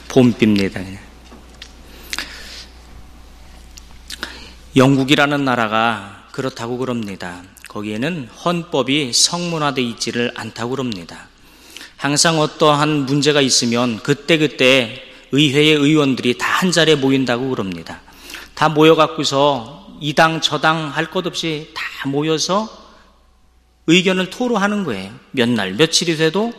봄비입니다. 영국이라는 나라가 그렇다고 그럽니다. 거기에는 헌법이 성문화되어 있지를 않다고 그럽니다. 항상 어떠한 문제가 있으면 그때그때 의회의 의원들이 다 한 자리에 모인다고 그럽니다. 다 모여갖고서 이 당 저 당 할 것 없이 다 모여서 의견을 토로하는 거예요. 몇 날 며칠이 돼도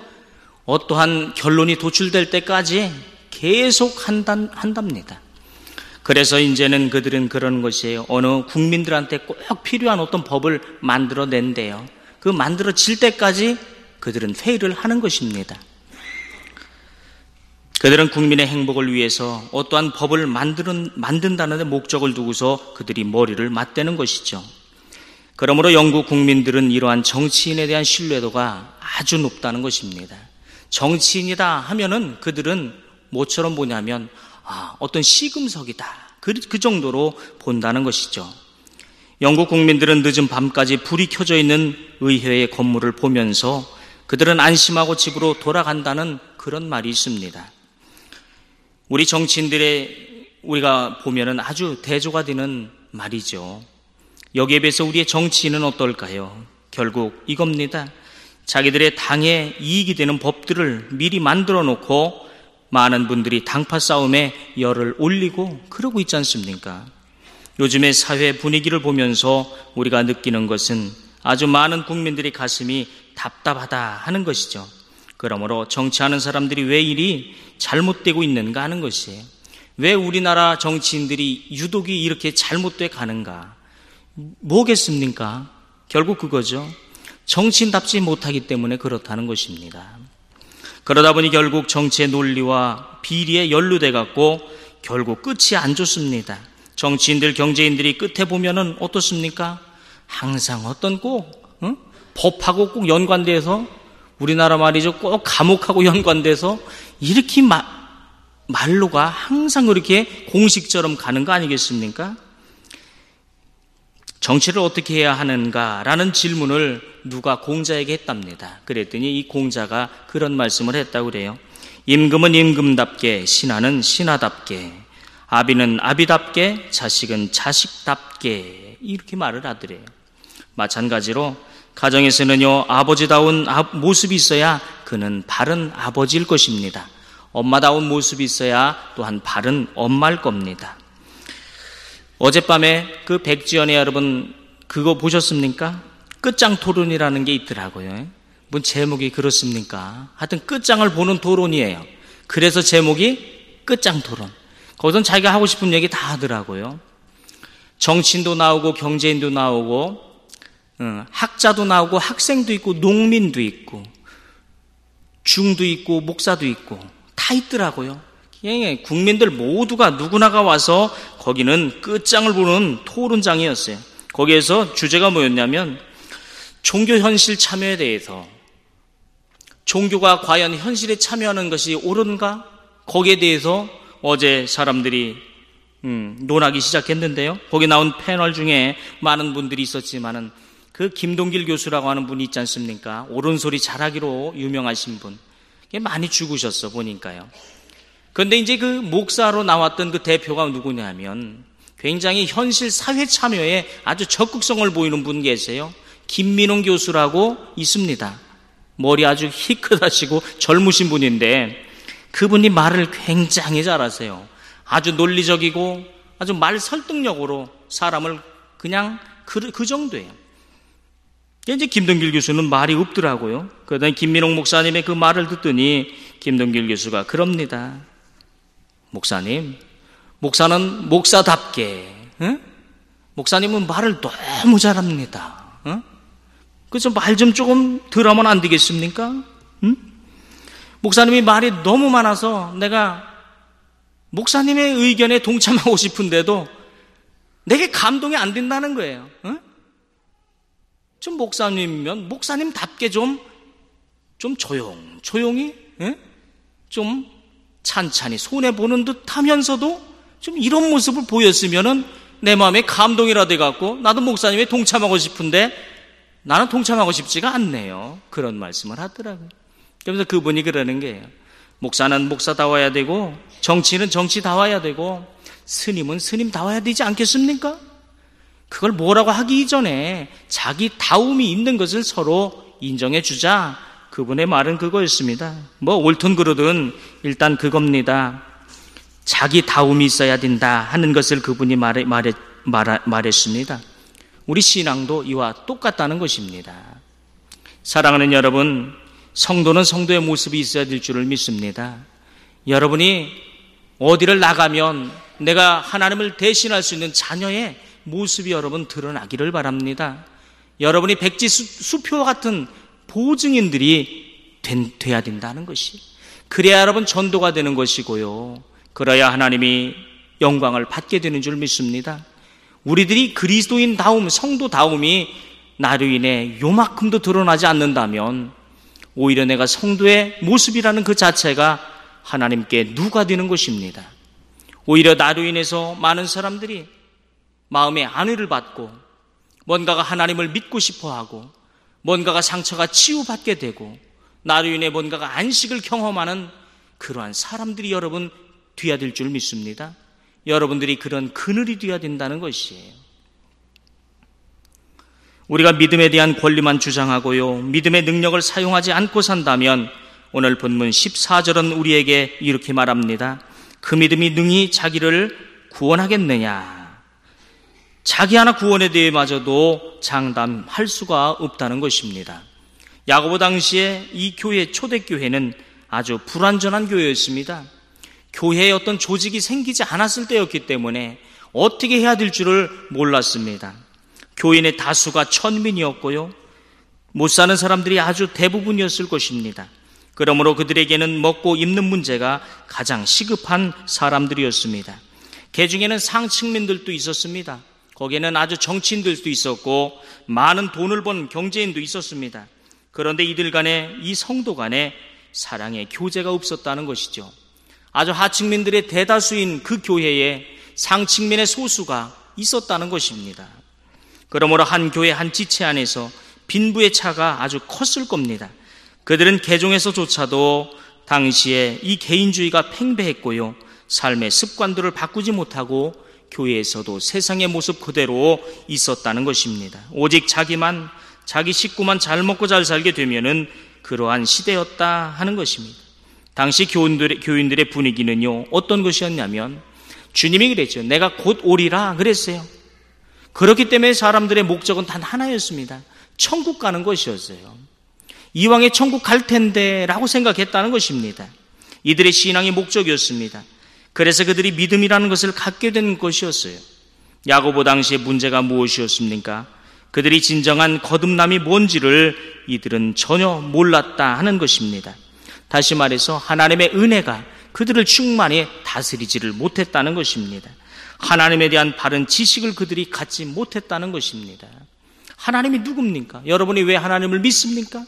어떠한 결론이 도출될 때까지 계속 한답니다. 그래서 이제는 그들은 그런 것이에요. 어느 국민들한테 꼭 필요한 어떤 법을 만들어낸대요. 그 만들어질 때까지 그들은 회의를 하는 것입니다. 그들은 국민의 행복을 위해서 어떠한 법을 만든다는 데 목적을 두고서 그들이 머리를 맞대는 것이죠. 그러므로 영국 국민들은 이러한 정치인에 대한 신뢰도가 아주 높다는 것입니다. 정치인이다 하면은 그들은 뭐처럼 보냐면 어떤 시금석이다. 그 정도로 본다는 것이죠. 영국 국민들은 늦은 밤까지 불이 켜져 있는 의회의 건물을 보면서 그들은 안심하고 집으로 돌아간다는 그런 말이 있습니다. 우리 정치인들의 우리가 보면은 아주 대조가 되는 말이죠. 여기에 비해서 우리의 정치인은 어떨까요? 결국 이겁니다. 자기들의 당에 이익이 되는 법들을 미리 만들어 놓고 많은 분들이 당파 싸움에 열을 올리고 그러고 있지 않습니까? 요즘의 사회 분위기를 보면서 우리가 느끼는 것은 아주 많은 국민들이 가슴이 답답하다 하는 것이죠. 그러므로 정치하는 사람들이 왜 이리 잘못되고 있는가 하는 것이에요. 왜 우리나라 정치인들이 유독이 이렇게 잘못돼 가는가? 뭐겠습니까? 결국 그거죠. 정치인답지 못하기 때문에 그렇다는 것입니다. 그러다 보니 결국 정치의 논리와 비리에 연루돼 갖고 결국 끝이 안 좋습니다. 정치인들, 경제인들이 끝에 보면은 어떻습니까? 항상 어떤 법하고 꼭 연관돼서 우리나라 말이죠. 꼭 감옥하고 연관돼서 이렇게 말로가 항상 그렇게 공식처럼 가는 거 아니겠습니까? 정치를 어떻게 해야 하는가라는 질문을 누가 공자에게 했답니다. 그랬더니 이 공자가 그런 말씀을 했다고 그래요. 임금은 임금답게, 신하는 신하답게, 아비는 아비답게, 자식은 자식답게 이렇게 말을 하더래요. 마찬가지로 가정에서는요, 아버지다운 모습이 있어야 그는 바른 아버지일 것입니다. 엄마다운 모습이 있어야 또한 바른 엄마일 겁니다. 어젯밤에 그 백지연의 여러분 그거 보셨습니까? 끝장 토론이라는 게 있더라고요. 뭔 제목이 그렇습니까? 하여튼 끝장을 보는 토론이에요. 그래서 제목이 끝장 토론. 거기선 자기가 하고 싶은 얘기 다 하더라고요. 정치인도 나오고 경제인도 나오고 학자도 나오고 학생도 있고 농민도 있고 중도 있고 목사도 있고 다 있더라고요. 국민들 모두가 누구나가 와서 거기는 끝장을 보는 토론장이었어요. 거기에서 주제가 뭐였냐면 종교 현실 참여에 대해서, 종교가 과연 현실에 참여하는 것이 옳은가? 거기에 대해서 어제 사람들이 논하기 시작했는데요. 거기 나온 패널 중에 많은 분들이 있었지만은 그 김동길 교수라고 하는 분이 있지 않습니까? 옳은 소리 잘하기로 유명하신 분. 많이 죽으셨어 보니까요. 그런데 이제 그 목사로 나왔던 그 대표가 누구냐면 굉장히 현실 사회 참여에 아주 적극성을 보이는 분 계세요. 김민홍 교수라고 있습니다. 머리 아주 희끗하시고 젊으신 분인데 그분이 말을 굉장히 잘하세요. 아주 논리적이고 아주 말 설득력으로 사람을 그냥 그 정도예요. 이제 김동길 교수는 말이 없더라고요. 그러더니 김민홍 목사님의 그 말을 듣더니 김동길 교수가 그럽니다. 목사님, 목사는 목사답게, 목사님은 말을 너무 잘합니다. 그래서 말 좀 조금 덜 하면 안 되겠습니까? 목사님이 말이 너무 많아서 내가 목사님의 의견에 동참하고 싶은데도 내게 감동이 안 된다는 거예요. 좀 목사님이면 목사님답게 좀 조용히, 좀 찬찬히 손해보는 듯 하면서도 좀 이런 모습을 보였으면은 내 마음에 감동이라도 해갖고 나도 목사님에 동참하고 싶은데 나는 동참하고 싶지가 않네요. 그런 말씀을 하더라고요. 그러면서 그분이 그러는 거예요. 목사는 목사다워야 되고 정치인은 정치다워야 되고 스님은 스님다워야 되지 않겠습니까? 그걸 뭐라고 하기 이전에 자기 다움이 있는 것을 서로 인정해 주자. 그분의 말은 그거였습니다. 뭐 옳든 그르든 일단 그겁니다. 자기 다움이 있어야 된다 하는 것을 그분이 말했습니다. 우리 신앙도 이와 똑같다는 것입니다. 사랑하는 여러분, 성도는 성도의 모습이 있어야 될 줄을 믿습니다. 여러분이 어디를 나가면 내가 하나님을 대신할 수 있는 자녀의 모습이 여러분 드러나기를 바랍니다. 여러분이 백지 수표 같은 보증인들이 돼야 된다는 것이, 그래야 여러분 전도가 되는 것이고요, 그래야 하나님이 영광을 받게 되는 줄 믿습니다. 우리들이 그리스도인다움, 성도다움이 나로 인해 요만큼도 드러나지 않는다면 오히려 내가 성도의 모습이라는 그 자체가 하나님께 누가 되는 것입니다. 오히려 나로 인해서 많은 사람들이 마음의 안위를 받고 뭔가가 하나님을 믿고 싶어하고 뭔가가 상처가 치유받게 되고 나로 인해 뭔가가 안식을 경험하는 그러한 사람들이 여러분 되어야 될 줄 믿습니다. 여러분들이 그런 그늘이 되어야 된다는 것이에요. 우리가 믿음에 대한 권리만 주장하고요, 믿음의 능력을 사용하지 않고 산다면 오늘 본문 14절은 우리에게 이렇게 말합니다. 그 믿음이 능히 자기를 구원하겠느냐. 자기 하나 구원에 대해마저도 장담할 수가 없다는 것입니다. 야고보 당시에 이 교회, 초대교회는 아주 불완전한 교회였습니다. 교회에 어떤 조직이 생기지 않았을 때였기 때문에 어떻게 해야 될 줄을 몰랐습니다. 교인의 다수가 천민이었고요, 못 사는 사람들이 아주 대부분이었을 것입니다. 그러므로 그들에게는 먹고 입는 문제가 가장 시급한 사람들이었습니다. 그 중에는 상층민들도 있었습니다. 거기에는 아주 정치인들도 있었고 많은 돈을 번 경제인도 있었습니다. 그런데 이들 간에, 이 성도 간에 사랑의 교제가 없었다는 것이죠. 아주 하층민들의 대다수인 그 교회에 상층민의 소수가 있었다는 것입니다. 그러므로 한 교회 한 지체 안에서 빈부의 차가 아주 컸을 겁니다. 그들은 개종에서조차도 당시에 이 개인주의가 팽배했고요, 삶의 습관들을 바꾸지 못하고 교회에서도 세상의 모습 그대로 있었다는 것입니다. 오직 자기 식구만 잘 먹고 잘 살게 되면은 그러한 시대였다 하는 것입니다. 당시 교인들의 분위기는요, 어떤 것이었냐면 주님이 그랬죠. 내가 곧 오리라 그랬어요. 그렇기 때문에 사람들의 목적은 단 하나였습니다. 천국 가는 것이었어요. 이왕에 천국 갈 텐데 라고 생각했다는 것입니다. 이들의 신앙의 목적이었습니다. 그래서 그들이 믿음이라는 것을 갖게 된 것이었어요. 야고보 당시의 문제가 무엇이었습니까? 그들이 진정한 거듭남이 뭔지를 이들은 전혀 몰랐다 하는 것입니다. 다시 말해서 하나님의 은혜가 그들을 충만히 다스리지를 못했다는 것입니다. 하나님에 대한 바른 지식을 그들이 갖지 못했다는 것입니다. 하나님이 누굽니까? 여러분이 왜 하나님을 믿습니까?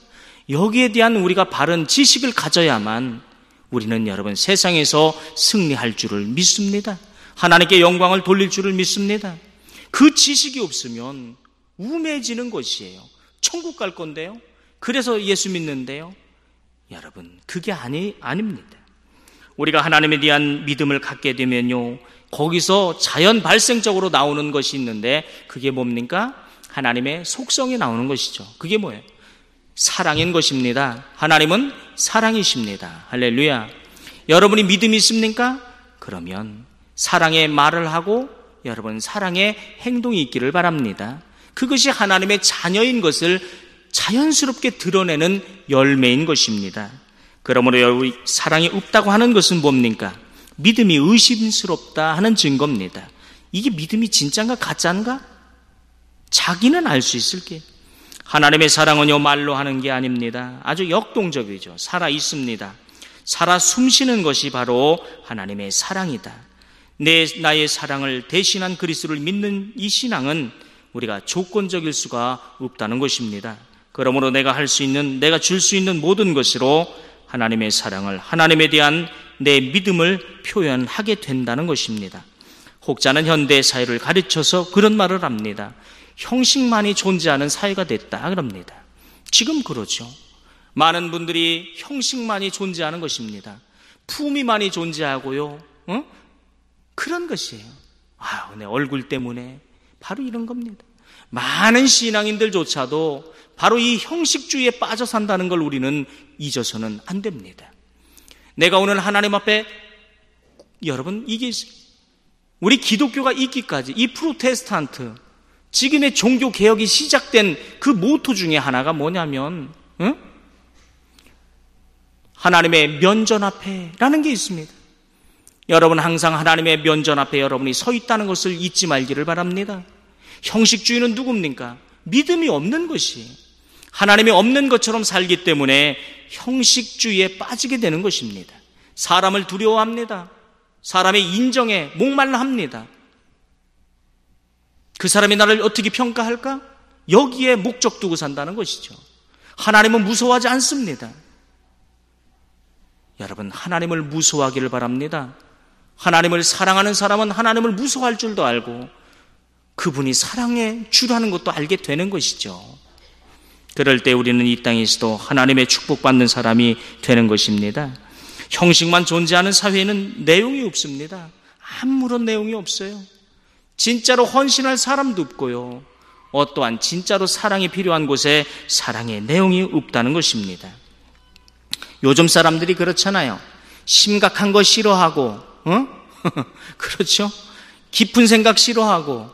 여기에 대한 우리가 바른 지식을 가져야만 우리는 여러분 세상에서 승리할 줄을 믿습니다. 하나님께 영광을 돌릴 줄을 믿습니다. 그 지식이 없으면 우매해지는 것이에요. 천국 갈 건데요, 그래서 예수 믿는데요, 여러분 그게 아닙니다. 우리가 하나님에 대한 믿음을 갖게 되면요, 거기서 자연 발생적으로 나오는 것이 있는데 그게 뭡니까? 하나님의 속성이 나오는 것이죠. 그게 뭐예요? 사랑인 것입니다. 하나님은 사랑이십니다. 할렐루야. 여러분이 믿음이 있습니까? 그러면 사랑의 말을 하고 여러분 사랑의 행동이 있기를 바랍니다. 그것이 하나님의 자녀인 것을 자연스럽게 드러내는 열매인 것입니다. 그러므로 여러분 사랑이 없다고 하는 것은 뭡니까? 믿음이 의심스럽다 하는 증거입니다. 이게 믿음이 진짠가 가짜인가? 자기는 알 수 있을게. 하나님의 사랑은요 말로 하는 게 아닙니다. 아주 역동적이죠. 살아 있습니다. 살아 숨쉬는 것이 바로 하나님의 사랑이다. 나의 사랑을 대신한 그리스도를 믿는 이 신앙은 우리가 조건적일 수가 없다는 것입니다. 그러므로 내가 줄 수 있는 모든 것으로 하나님의 사랑을, 하나님에 대한 내 믿음을 표현하게 된다는 것입니다. 혹자는 현대 사회를 가르쳐서 그런 말을 합니다. 형식만이 존재하는 사회가 됐다 그럽니다. 지금 그렇죠. 많은 분들이 형식만이 존재하는 것입니다. 품이 많이 존재하고요. 그런 것이에요. 내 얼굴 때문에 바로 이런 겁니다. 많은 신앙인들조차도 바로 이 형식주의에 빠져 산다는 걸 우리는 잊어서는 안 됩니다. 내가 오늘 하나님 앞에 여러분 이게 우리 기독교가 있기까지 이 프로테스탄트 지금의 종교 개혁이 시작된 그 모토 중에 하나가 뭐냐면 하나님의 면전 앞에라는 게 있습니다. 여러분 항상 하나님의 면전 앞에 여러분이 서 있다는 것을 잊지 말기를 바랍니다. 형식주의는 누굽니까? 믿음이 없는 것이 하나님이 없는 것처럼 살기 때문에 형식주의에 빠지게 되는 것입니다. 사람을 두려워합니다. 사람의 인정에 목말라 합니다. 그 사람이 나를 어떻게 평가할까? 여기에 목적 두고 산다는 것이죠. 하나님은 무서워하지 않습니다. 여러분, 하나님을 무서워하기를 바랍니다. 하나님을 사랑하는 사람은 하나님을 무서워할 줄도 알고 그분이 사랑의 주라는 것도 알게 되는 것이죠. 그럴 때 우리는 이 땅에서도 하나님의 축복받는 사람이 되는 것입니다. 형식만 존재하는 사회에는 내용이 없습니다. 아무런 내용이 없어요. 진짜로 헌신할 사람도 없고요. 어떠한 진짜로 사랑이 필요한 곳에 사랑의 내용이 없다는 것입니다. 요즘 사람들이 그렇잖아요. 심각한 거 싫어하고, 그렇죠? 깊은 생각 싫어하고,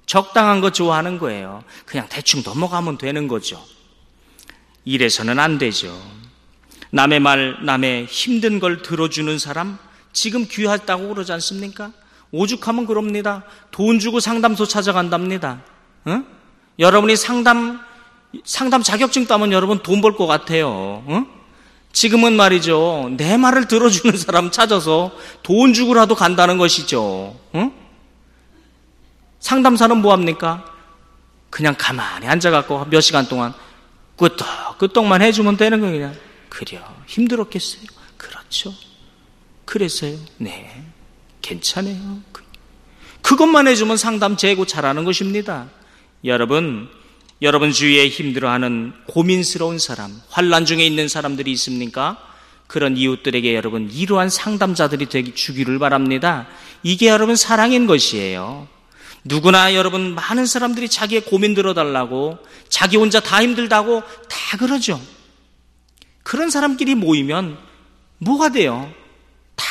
적당한 거 좋아하는 거예요. 그냥 대충 넘어가면 되는 거죠. 이래서는 안 되죠. 남의 말, 남의 힘든 걸 들어주는 사람 지금 귀하다고 그러지 않습니까? 오죽하면 그럽니다. 돈 주고 상담소 찾아간답니다. 여러분이 상담 자격증 따면 여러분 돈 벌 것 같아요. 지금은 말이죠. 내 말을 들어주는 사람 찾아서 돈 주고라도 간다는 것이죠. 상담사는 뭐합니까? 그냥 가만히 앉아갖고 몇 시간 동안 끄떡끄떡만 해주면 되는 거예요. 그냥. 그래요. 힘들었겠어요? 그렇죠. 그랬어요. 네. 괜찮아요. 그것만 해주면 상담 재고 잘하는 것입니다. 여러분 주위에 힘들어하는 고민스러운 사람, 환난 중에 있는 사람들이 있습니까? 그런 이웃들에게 여러분 이러한 상담자들이 되기 주기를 바랍니다. 이게 여러분 사랑인 것이에요. 누구나 여러분 많은 사람들이 자기의 고민 들어달라고 자기 혼자 다 힘들다고 다 그러죠. 그런 사람끼리 모이면 뭐가 돼요? 다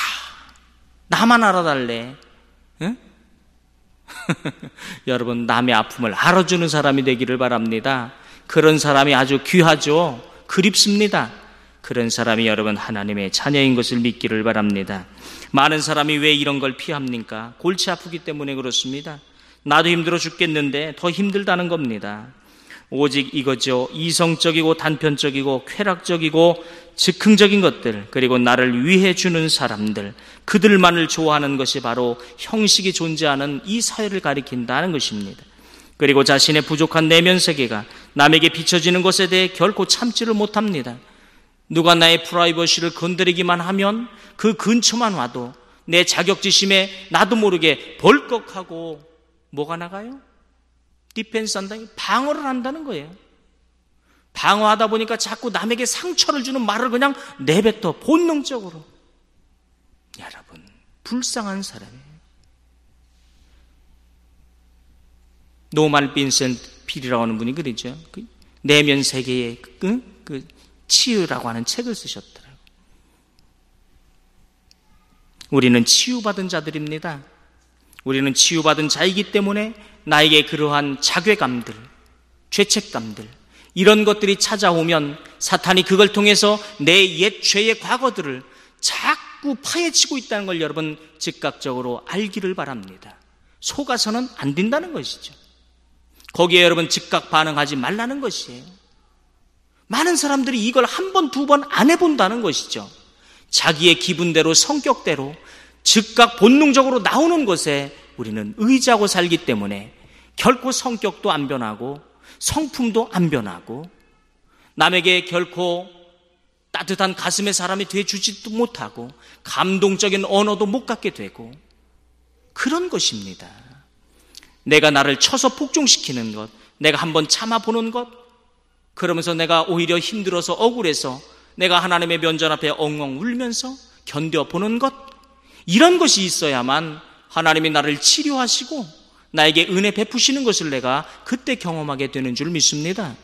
나만 알아달래. 응? 여러분 남의 아픔을 알아주는 사람이 되기를 바랍니다. 그런 사람이 아주 귀하죠. 그립습니다. 그런 사람이 여러분 하나님의 자녀인 것을 믿기를 바랍니다. 많은 사람이 왜 이런 걸 피합니까? 골치 아프기 때문에 그렇습니다. 나도 힘들어 죽겠는데 더 힘들다는 겁니다. 오직 이거죠. 이성적이고 단편적이고 쾌락적이고 즉흥적인 것들, 그리고 나를 위해 주는 사람들, 그들만을 좋아하는 것이 바로 형식이 존재하는 이 사회를 가리킨다는 것입니다. 그리고 자신의 부족한 내면 세계가 남에게 비춰지는 것에 대해 결코 참지를 못합니다. 누가 나의 프라이버시를 건드리기만 하면 그 근처만 와도 내 자격지심에 나도 모르게 벌컥하고 뭐가 나가요? 디펜스 한다는 방어를 한다는 거예요. 방어하다 보니까 자꾸 남에게 상처를 주는 말을 그냥 내뱉어 본능적으로. 여러분 불쌍한 사람이에요. 노만 빈센트 필이라고 하는 분이 그러죠. 내면 세계의 그 치유라고 하는 책을 쓰셨더라고요. 우리는 치유받은 자들입니다. 우리는 치유받은 자이기 때문에 나에게 그러한 자괴감들, 죄책감들, 이런 것들이 찾아오면 사탄이 그걸 통해서 내 옛 죄의 과거들을 자꾸 파헤치고 있다는 걸 여러분 즉각적으로 알기를 바랍니다. 속아서는 안 된다는 것이죠. 거기에 여러분 즉각 반응하지 말라는 것이에요. 많은 사람들이 이걸 한 번, 두 번 안 해본다는 것이죠. 자기의 기분대로, 성격대로 즉각 본능적으로 나오는 것에 우리는 의지하고 살기 때문에 결코 성격도 안 변하고 성품도 안 변하고 남에게 결코 따뜻한 가슴의 사람이 되어주지도 못하고 감동적인 언어도 못 갖게 되고 그런 것입니다. 내가 나를 쳐서 폭종시키는 것, 내가 한번 참아보는 것, 그러면서 내가 오히려 힘들어서 억울해서 내가 하나님의 면전 앞에 엉엉 울면서 견뎌보는 것, 이런 것이 있어야만 하나님이 나를 치료하시고 나에게 은혜 베푸시는 것을 내가 그때 경험하게 되는 줄 믿습니다.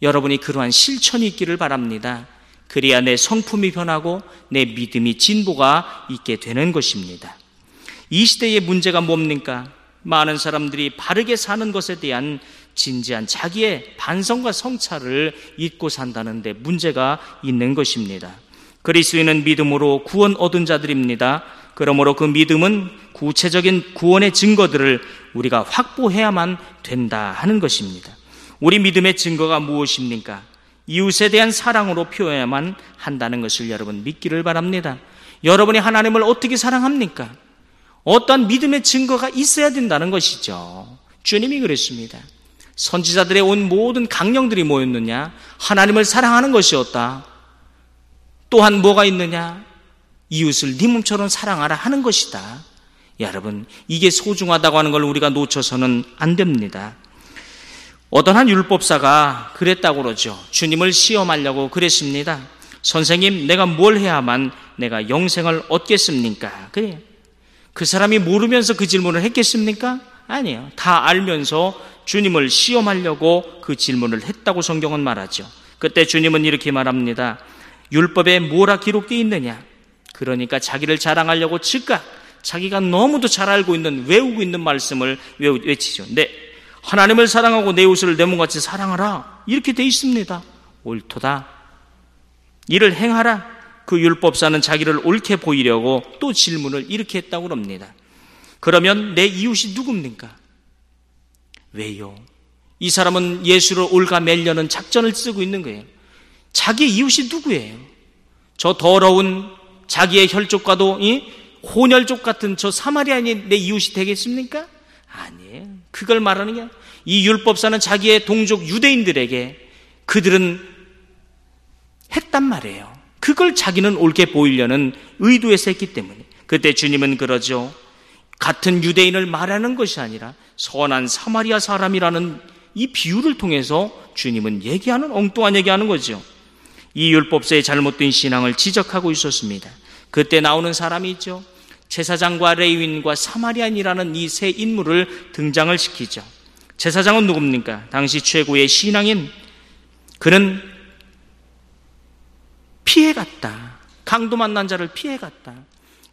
여러분이 그러한 실천이 있기를 바랍니다. 그래야 내 성품이 변하고 내 믿음이 진보가 있게 되는 것입니다. 이 시대의 문제가 뭡니까? 많은 사람들이 바르게 사는 것에 대한 진지한 자기의 반성과 성찰을 잊고 산다는 데 문제가 있는 것입니다. 그리스도인은 믿음으로 구원 얻은 자들입니다. 그러므로 그 믿음은 구체적인 구원의 증거들을 우리가 확보해야만 된다 하는 것입니다. 우리 믿음의 증거가 무엇입니까? 이웃에 대한 사랑으로 표현해야만 한다는 것을 여러분 믿기를 바랍니다. 여러분이 하나님을 어떻게 사랑합니까? 어떠한 믿음의 증거가 있어야 된다는 것이죠. 주님이 그랬습니다. 선지자들의 온 모든 강령들이 뭐였느냐? 하나님을 사랑하는 것이었다. 또한 뭐가 있느냐? 이웃을 네 몸처럼 사랑하라 하는 것이다. 여러분, 이게 소중하다고 하는 걸 우리가 놓쳐서는 안 됩니다. 어떤 한 율법사가 그랬다고 그러죠. 주님을 시험하려고 그랬습니다. 선생님, 내가 뭘 해야만 내가 영생을 얻겠습니까? 그래요. 그 사람이 모르면서 그 질문을 했겠습니까? 아니에요. 다 알면서 주님을 시험하려고 그 질문을 했다고 성경은 말하죠. 그때 주님은 이렇게 말합니다. 율법에 뭐라 기록되어 있느냐? 그러니까 자기를 자랑하려고 즉각 자기가 너무도 잘 알고 있는, 외우고 있는 말씀을 외치죠. 네, 하나님을 사랑하고 내 이웃을 내 몸같이 사랑하라, 이렇게 되어 있습니다. 옳도다. 이를 행하라. 그 율법사는 자기를 옳게 보이려고 또 질문을 이렇게 했다고 합니다. 그러면 내 이웃이 누굽니까? 왜요? 이 사람은 예수를 옳가매려는 작전을 쓰고 있는 거예요. 자기의 이웃이 누구예요? 저 더러운 자기의 혈족과도 혼혈족 같은 저 사마리아인이 내 이웃이 되겠습니까? 아니에요. 그걸 말하는 게, 이 율법사는 자기의 동족 유대인들에게 그들은 했단 말이에요. 그걸 자기는 옳게 보이려는 의도에서 했기 때문에. 그때 주님은 그러죠. 같은 유대인을 말하는 것이 아니라 선한 사마리아 사람이라는 이 비유를 통해서 주님은 얘기하는, 엉뚱한 얘기하는 거죠. 이 율법사의 잘못된 신앙을 지적하고 있었습니다. 그때 나오는 사람이 있죠. 제사장과 레위인과 사마리아인이라는 이 세 인물을 등장을 시키죠. 제사장은 누굽니까? 당시 최고의 신앙인. 그는 피해갔다. 강도 만난 자를 피해갔다.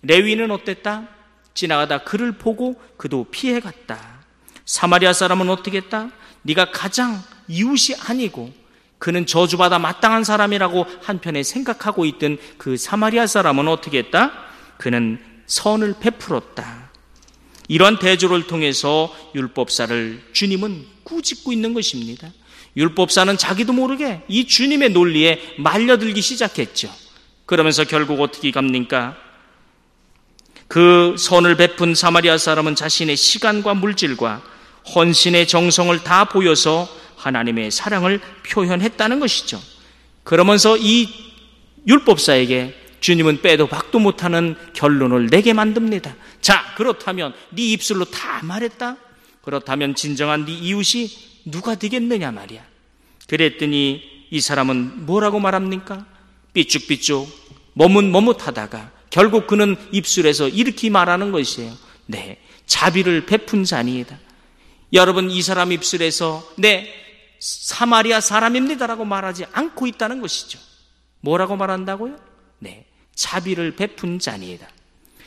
레위인은 어땠다? 지나가다 그를 보고 그도 피해갔다. 사마리아 사람은 어떻게 했다? 네가 가장 이웃이 아니고 그는 저주받아 마땅한 사람이라고 한편에 생각하고 있던 그 사마리아 사람은 어떻게 했다? 그는 선을 베풀었다. 이러한 대조를 통해서 율법사를 주님은 꾸짖고 있는 것입니다. 율법사는 자기도 모르게 이 주님의 논리에 말려들기 시작했죠. 그러면서 결국 어떻게 갑니까? 그 선을 베푼 사마리아 사람은 자신의 시간과 물질과 헌신의 정성을 다 보여서 하나님의 사랑을 표현했다는 것이죠. 그러면서 이 율법사에게 주님은 빼도 박도 못하는 결론을 내게 만듭니다. 자, 그렇다면 네 입술로 다 말했다? 그렇다면 진정한 네 이웃이 누가 되겠느냐 말이야. 그랬더니 이 사람은 뭐라고 말합니까? 삐죽삐죽 머뭇머뭇하다가 결국 그는 입술에서 이렇게 말하는 것이에요. 네, 자비를 베푼 자니이다. 여러분, 이 사람 입술에서 네, 사마리아 사람입니다라고 말하지 않고 있다는 것이죠. 뭐라고 말한다고요? 네, 자비를 베푼 자니이다.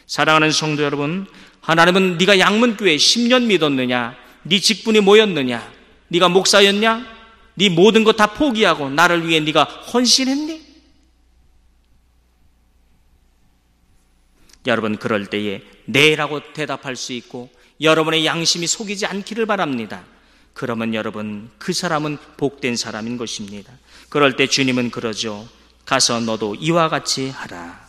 사랑하는 성도 여러분, 하나님은 네가 양문교회 10년 믿었느냐? 네 직분이 뭐였느냐? 네가 목사였냐? 네 모든 것 다 포기하고 나를 위해 네가 헌신했니? 여러분, 그럴 때에 네라고 대답할 수 있고 여러분의 양심이 속이지 않기를 바랍니다. 그러면 여러분, 그 사람은 복된 사람인 것입니다. 그럴 때 주님은 그러죠. 가서 너도 이와 같이 하라.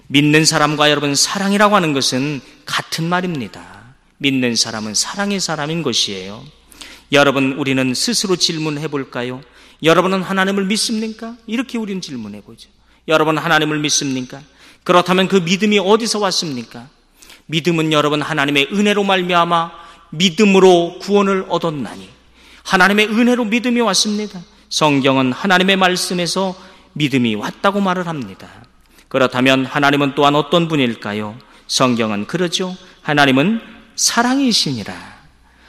믿는 사람과 여러분 사랑이라고 하는 것은 같은 말입니다. 믿는 사람은 사랑의 사람인 것이에요. 여러분, 우리는 스스로 질문해 볼까요? 여러분은 하나님을 믿습니까? 이렇게 우리는 질문해 보죠. 여러분, 하나님을 믿습니까? 그렇다면 그 믿음이 어디서 왔습니까? 믿음은 여러분 하나님의 은혜로 말미암아 믿음으로 구원을 얻었나니, 하나님의 은혜로 믿음이 왔습니다. 성경은 하나님의 말씀에서 믿음이 왔다고 말을 합니다. 그렇다면 하나님은 또한 어떤 분일까요? 성경은 그러죠. 하나님은 사랑이시니라.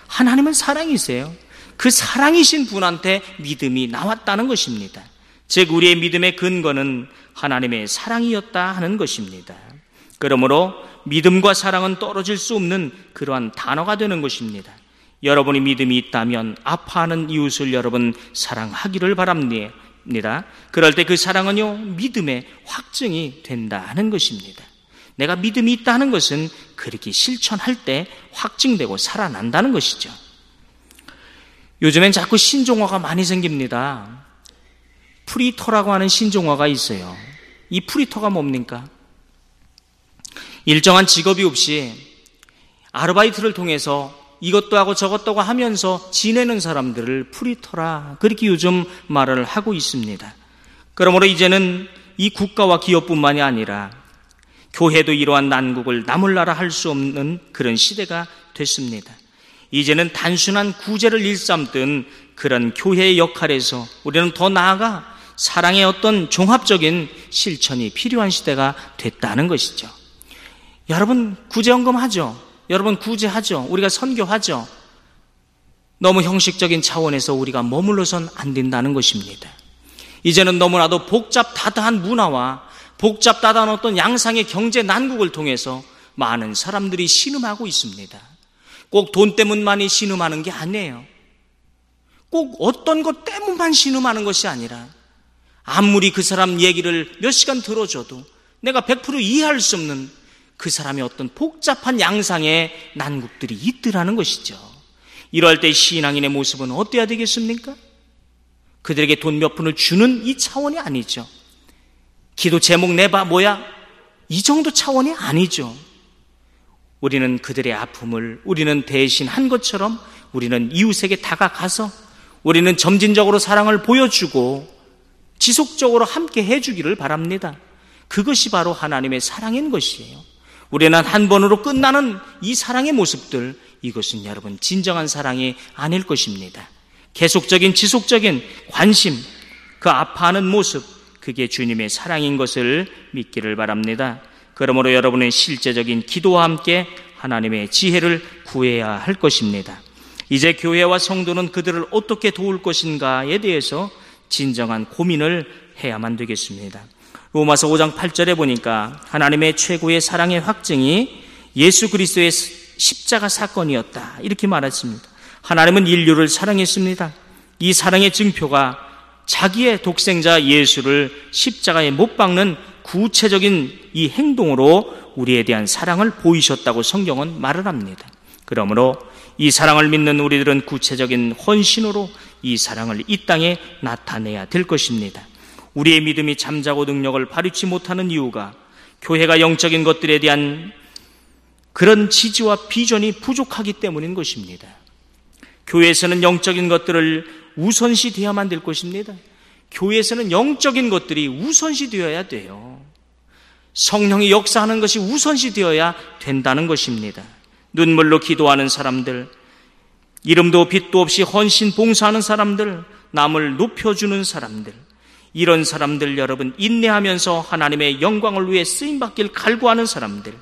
하나님은 사랑이세요. 그 사랑이신 분한테 믿음이 나왔다는 것입니다. 즉 우리의 믿음의 근거는 하나님의 사랑이었다 하는 것입니다. 그러므로 믿음과 사랑은 떨어질 수 없는 그러한 단어가 되는 것입니다. 여러분이 믿음이 있다면 아파하는 이웃을 여러분 사랑하기를 바랍니다. 그럴 때 그 사랑은요, 믿음의 확증이 된다 하는 것입니다. 내가 믿음이 있다는 것은 그렇게 실천할 때 확증되고 살아난다는 것이죠. 요즘엔 자꾸 신종화가 많이 생깁니다. 프리터라고 하는 신종화가 있어요. 이 프리터가 뭡니까? 일정한 직업이 없이 아르바이트를 통해서 이것도 하고 저것도 하고 하면서 지내는 사람들을 프리터라, 그렇게 요즘 말을 하고 있습니다. 그러므로 이제는 이 국가와 기업뿐만이 아니라 교회도 이러한 난국을 나몰라라 할 수 없는 그런 시대가 됐습니다. 이제는 단순한 구제를 일삼던 그런 교회의 역할에서 우리는 더 나아가 사랑의 어떤 종합적인 실천이 필요한 시대가 됐다는 것이죠. 여러분 구제연금하죠? 여러분 구제하죠? 우리가 선교하죠? 너무 형식적인 차원에서 우리가 머물러선 안 된다는 것입니다. 이제는 너무나도 복잡다단한 문화와 복잡다단한 어떤 양상의 경제 난국을 통해서 많은 사람들이 신음하고 있습니다. 꼭 돈 때문만이 신음하는 게 아니에요. 꼭 어떤 것 때문만 신음하는 것이 아니라 아무리 그 사람 얘기를 몇 시간 들어줘도 내가 100% 이해할 수 없는 그 사람의 어떤 복잡한 양상의 난국들이 있더라는 것이죠. 이럴 때 신앙인의 모습은 어때야 되겠습니까? 그들에게 돈 몇 푼을 주는 이 차원이 아니죠. 기도 제목 내봐 뭐야? 이 정도 차원이 아니죠. 우리는 그들의 아픔을 우리는 대신 한 것처럼 우리는 이웃에게 다가가서 우리는 점진적으로 사랑을 보여주고 지속적으로 함께 해주기를 바랍니다. 그것이 바로 하나님의 사랑인 것이에요. 우리는 한 번으로 끝나는 이 사랑의 모습들, 이것은 여러분 진정한 사랑이 아닐 것입니다. 계속적인 지속적인 관심, 그 아파하는 모습, 그게 주님의 사랑인 것을 믿기를 바랍니다. 그러므로 여러분의 실제적인 기도와 함께 하나님의 지혜를 구해야 할 것입니다. 이제 교회와 성도는 그들을 어떻게 도울 것인가에 대해서 진정한 고민을 해야만 되겠습니다. 로마서 5장 8절에 보니까 하나님의 최고의 사랑의 확증이 예수 그리스도의 십자가 사건이었다, 이렇게 말했습니다. 하나님은 인류를 사랑했습니다. 이 사랑의 증표가 자기의 독생자 예수를 십자가에 못 박는 구체적인 이 행동으로 우리에 대한 사랑을 보이셨다고 성경은 말을 합니다. 그러므로 이 사랑을 믿는 우리들은 구체적인 헌신으로 이 사랑을 이 땅에 나타내야 될 것입니다. 우리의 믿음이 잠자고 능력을 발휘치 못하는 이유가 교회가 영적인 것들에 대한 그런 지지와 비전이 부족하기 때문인 것입니다. 교회에서는 영적인 것들을 우선시 되어야만 될 것입니다. 교회에서는 영적인 것들이 우선시 되어야 돼요. 성령이 역사하는 것이 우선시 되어야 된다는 것입니다. 눈물로 기도하는 사람들, 이름도 빛도 없이 헌신 봉사하는 사람들, 남을 높여주는 사람들, 이런 사람들 여러분 인내하면서 하나님의 영광을 위해 쓰임받길 갈구하는 사람들,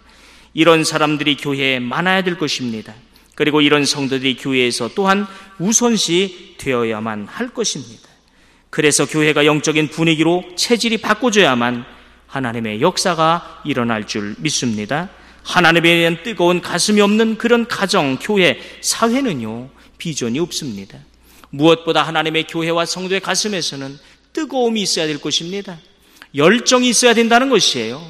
이런 사람들이 교회에 많아야 될 것입니다. 그리고 이런 성도들이 교회에서 또한 우선시 되어야만 할 것입니다. 그래서 교회가 영적인 분위기로 체질이 바꿔줘야만 하나님의 역사가 일어날 줄 믿습니다. 하나님에 대한 뜨거운 가슴이 없는 그런 가정, 교회, 사회는요 비전이 없습니다. 무엇보다 하나님의 교회와 성도의 가슴에서는 뜨거움이 있어야 될 것입니다. 열정이 있어야 된다는 것이에요.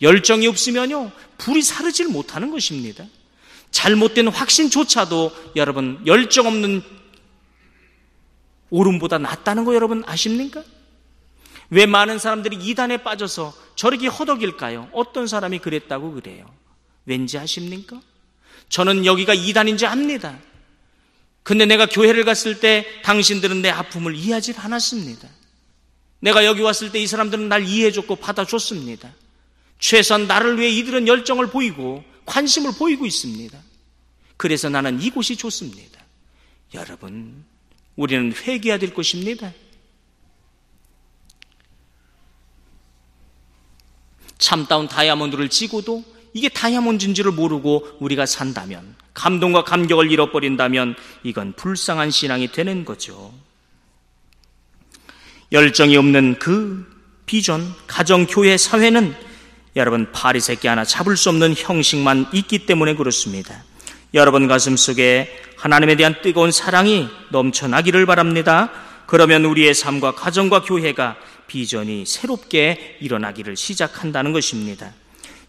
열정이 없으면요 불이 사르질 못하는 것입니다. 잘못된 확신조차도 여러분 열정 없는 오름보다 낫다는 거 여러분 아십니까? 왜 많은 사람들이 이단에 빠져서 저렇게 허덕일까요? 어떤 사람이 그랬다고 그래요. 왠지 아십니까? 저는 여기가 이단인지 압니다. 근데 내가 교회를 갔을 때 당신들은 내 아픔을 이해하지 않았습니다. 내가 여기 왔을 때 이 사람들은 날 이해해줬고 받아줬습니다. 최소한 나를 위해 이들은 열정을 보이고 관심을 보이고 있습니다. 그래서 나는 이곳이 좋습니다. 여러분, 우리는 회개해야 될 것입니다. 참다운 다이아몬드를 지고도 이게 다이아몬드인지를 모르고 우리가 산다면, 감동과 감격을 잃어버린다면 이건 불쌍한 신앙이 되는 거죠. 열정이 없는 그 비전, 가정, 교회, 사회는 여러분 파리새끼 하나 잡을 수 없는 형식만 있기 때문에 그렇습니다. 여러분 가슴 속에 하나님에 대한 뜨거운 사랑이 넘쳐나기를 바랍니다. 그러면 우리의 삶과 가정과 교회가 비전이 새롭게 일어나기를 시작한다는 것입니다.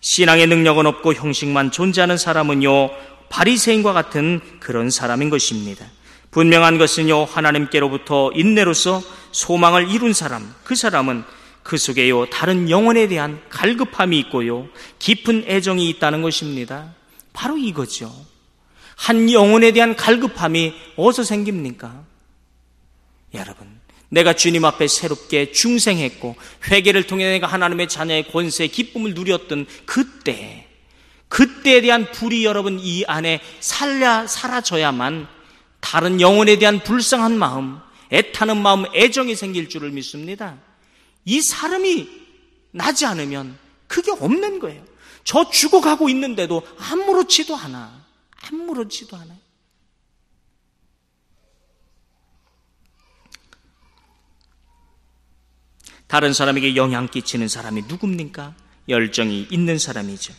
신앙의 능력은 없고 형식만 존재하는 사람은요, 바리새인과 같은 그런 사람인 것입니다. 분명한 것은요, 하나님께로부터 인내로서 소망을 이룬 사람, 그 사람은 그 속에요 다른 영혼에 대한 갈급함이 있고요, 깊은 애정이 있다는 것입니다. 바로 이거죠. 한 영혼에 대한 갈급함이 어디서 생깁니까? 여러분, 내가 주님 앞에 새롭게 중생했고 회개를 통해 내가 하나님의 자녀의 권세, 기쁨을 누렸던 그때에 대한 불이 여러분 이 안에 사라져야만 다른 영혼에 대한 불쌍한 마음, 애타는 마음, 애정이 생길 줄을 믿습니다. 이 사람이 나지 않으면 그게 없는 거예요. 저 죽어가고 있는데도 아무렇지도 않아요. 다른 사람에게 영향 끼치는 사람이 누굽니까? 열정이 있는 사람이죠.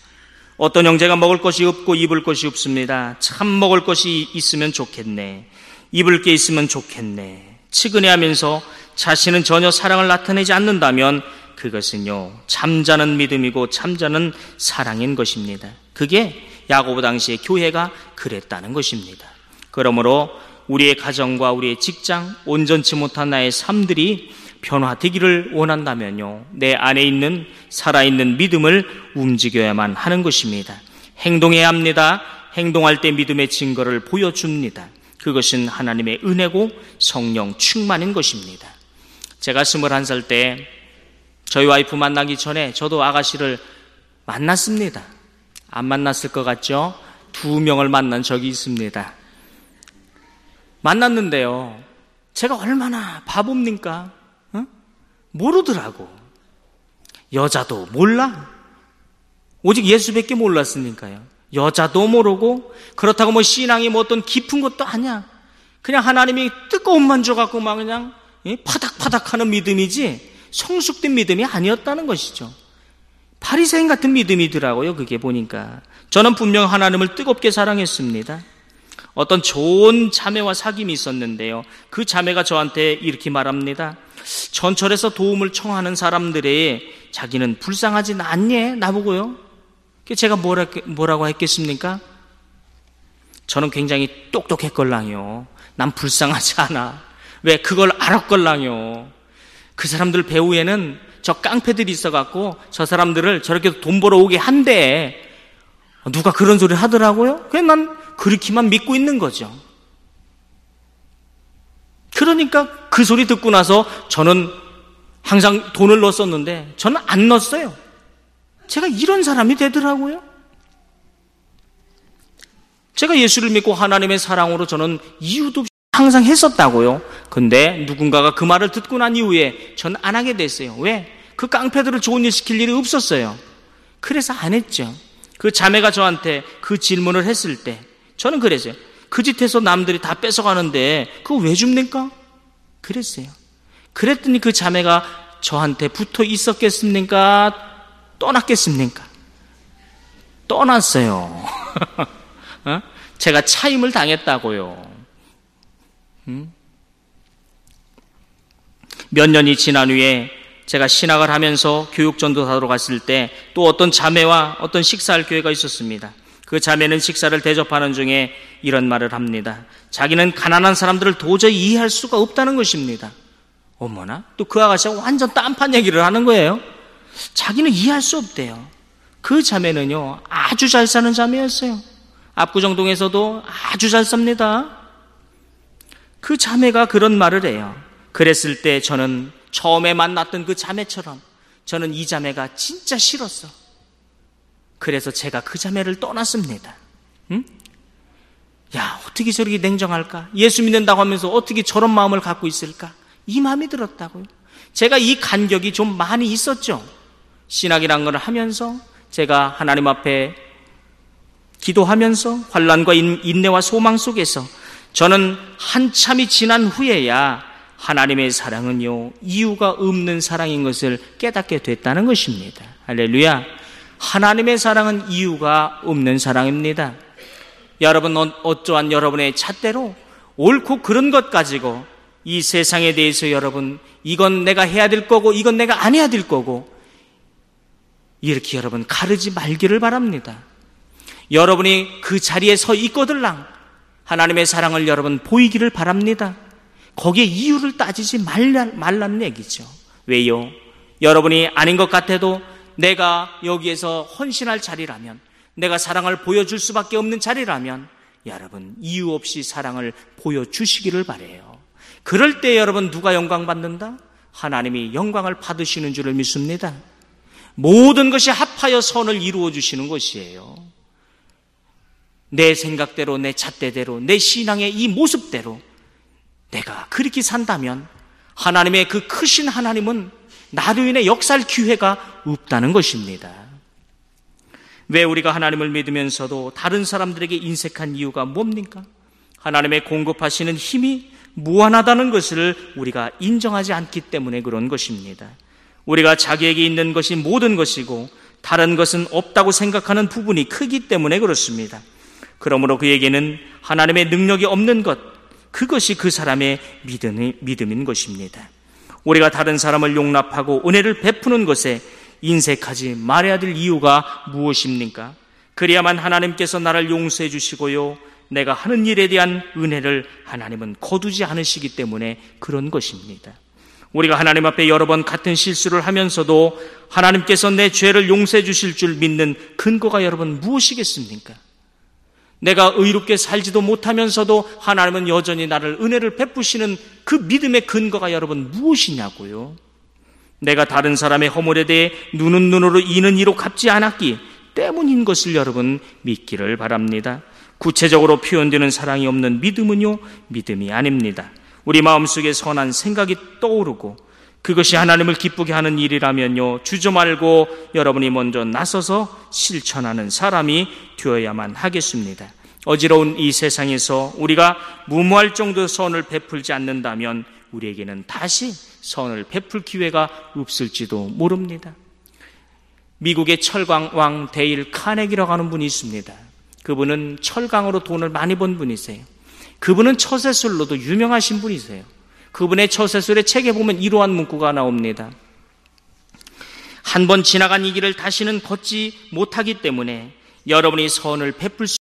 어떤 형제가 먹을 것이 없고 입을 것이 없습니다. 참 먹을 것이 있으면 좋겠네, 입을 게 있으면 좋겠네, 측은해하면서 자신은 전혀 사랑을 나타내지 않는다면 그것은요 잠자는 믿음이고 잠자는 사랑인 것입니다. 그게 야고보 당시의 교회가 그랬다는 것입니다. 그러므로 우리의 가정과 우리의 직장, 온전치 못한 나의 삶들이 변화되기를 원한다면요, 내 안에 있는 살아있는 믿음을 움직여야만 하는 것입니다. 행동해야 합니다. 행동할 때 믿음의 증거를 보여줍니다. 그것은 하나님의 은혜고 성령 충만인 것입니다. 제가 21살 때 저희 와이프 만나기 전에 저도 아가씨를 만났습니다. 안 만났을 것 같죠? 2명을 만난 적이 있습니다. 만났는데요, 제가 얼마나 바보입니까? 모르더라고. 여자도 몰라. 오직 예수밖에 몰랐으니까요. 여자도 모르고, 그렇다고 뭐 신앙이 뭐 어떤 깊은 것도 아니야. 그냥 하나님이 뜨거움만 줘갖고 막 그냥 파닥파닥하는 믿음이지 성숙된 믿음이 아니었다는 것이죠. 바리새인 같은 믿음이더라고요. 그게 보니까. 저는 분명 하나님을 뜨겁게 사랑했습니다. 어떤 좋은 자매와 사귐이 있었는데요, 그 자매가 저한테 이렇게 말합니다. 전철에서 도움을 청하는 사람들이 자기는 불쌍하지 않니? 나보고요. 제가 뭐라고 했겠습니까? 저는 굉장히 똑똑했걸랑요. 난 불쌍하지 않아. 왜? 그걸 알았걸랑요. 그 사람들 배후에는 저 깡패들이 있어갖고 저 사람들을 저렇게 돈 벌어오게 한대. 누가 그런 소리를 하더라고요. 그냥 난 그렇게만 믿고 있는 거죠. 그러니까 그 소리 듣고 나서 저는 항상 돈을 넣었었는데 저는 안 넣었어요. 제가 이런 사람이 되더라고요. 제가 예수를 믿고 하나님의 사랑으로 저는 이유도 없이 항상 했었다고요. 근데 누군가가 그 말을 듣고 난 이후에 저는 안 하게 됐어요. 왜? 그 깡패들을 좋은 일 시킬 일이 없었어요. 그래서 안 했죠. 그 자매가 저한테 그 질문을 했을 때 저는 그랬어요. 그 짓해서 남들이 다 뺏어가는데 그거 왜 줍니까? 그랬어요. 그랬더니 그 자매가 저한테 붙어 있었겠습니까? 떠났겠습니까? 떠났어요. 제가 차임을 당했다고요. 몇 년이 지난 후에 제가 신학을 하면서 교육전도사로 갔을 때 또 어떤 자매와 어떤 식사할 기회가 있었습니다. 그 자매는 식사를 대접하는 중에 이런 말을 합니다. 자기는 가난한 사람들을 도저히 이해할 수가 없다는 것입니다. 어머나, 또 그 아가씨가 완전 딴판 얘기를 하는 거예요. 자기는 이해할 수 없대요. 그 자매는요, 아주 잘 사는 자매였어요. 압구정동에서도 아주 잘 삽니다. 그 자매가 그런 말을 해요. 그랬을 때 저는 처음에 만났던 그 자매처럼 저는 이 자매가 진짜 싫었어. 그래서 제가 그 자매를 떠났습니다. 야, 어떻게 저렇게 냉정할까? 예수 믿는다고 하면서 어떻게 저런 마음을 갖고 있을까? 이 마음이 들었다고요. 제가 이 간격이 좀 많이 있었죠. 신학이란 걸 하면서 제가 하나님 앞에 기도하면서 환난과 인내와 소망 속에서 저는 한참이 지난 후에야 하나님의 사랑은요, 이유가 없는 사랑인 것을 깨닫게 됐다는 것입니다. 할렐루야. 하나님의 사랑은 이유가 없는 사랑입니다. 여러분, 어떠한 여러분의 잣대로 옳고 그른 것 가지고 이 세상에 대해서 여러분, 이건 내가 해야 될 거고 이건 내가 안 해야 될 거고 이렇게 여러분 가르지 말기를 바랍니다. 여러분이 그 자리에 서 있거들랑 하나님의 사랑을 여러분 보이기를 바랍니다. 거기에 이유를 따지지 말라는 얘기죠. 왜요? 여러분이 아닌 것 같아도 내가 여기에서 헌신할 자리라면, 내가 사랑을 보여줄 수밖에 없는 자리라면 여러분 이유 없이 사랑을 보여주시기를 바라요. 그럴 때 여러분 누가 영광 받는다? 하나님이 영광을 받으시는 줄을 믿습니다. 모든 것이 합하여 선을 이루어 주시는 것이에요. 내 생각대로, 내 잣대대로, 내 신앙의 이 모습대로 내가 그렇게 산다면 하나님의 그 크신 하나님은 나로 인해 역사할 기회가 없다는 것입니다. 왜 우리가 하나님을 믿으면서도 다른 사람들에게 인색한 이유가 뭡니까? 하나님의 공급하시는 힘이 무한하다는 것을 우리가 인정하지 않기 때문에 그런 것입니다. 우리가 자기에게 있는 것이 모든 것이고 다른 것은 없다고 생각하는 부분이 크기 때문에 그렇습니다. 그러므로 그에게는 하나님의 능력이 없는 것, 그것이 그 사람의 믿음인 것입니다. 우리가 다른 사람을 용납하고 은혜를 베푸는 것에 인색하지 말아야 될 이유가 무엇입니까? 그래야만 하나님께서 나를 용서해 주시고요, 내가 하는 일에 대한 은혜를 하나님은 거두지 않으시기 때문에 그런 것입니다. 우리가 하나님 앞에 여러 번 같은 실수를 하면서도 하나님께서 내 죄를 용서해 주실 줄 믿는 근거가 여러분 무엇이겠습니까? 내가 의롭게 살지도 못하면서도 하나님은 여전히 나를 은혜를 베푸시는 그 믿음의 근거가 여러분 무엇이냐고요? 내가 다른 사람의 허물에 대해 눈은 눈으로 이는 이로 갚지 않았기 때문인 것을 여러분 믿기를 바랍니다. 구체적으로 표현되는 사랑이 없는 믿음은요, 믿음이 아닙니다. 우리 마음속에 선한 생각이 떠오르고 그것이 하나님을 기쁘게 하는 일이라면요, 주저 말고 여러분이 먼저 나서서 실천하는 사람이 되어야만 하겠습니다. 어지러운 이 세상에서 우리가 무모할 정도의 선을 베풀지 않는다면 우리에게는 다시 선을 베풀 기회가 없을지도 모릅니다. 미국의 철강왕 데일 카네기라고 하는 분이 있습니다. 그분은 철강으로 돈을 많이 번 분이세요. 그분은 처세술로도 유명하신 분이세요. 그분의 처세술의 책에 보면 이러한 문구가 나옵니다. 한 번 지나간 이 길을 다시는 걷지 못하기 때문에 여러분이 선을 베풀 수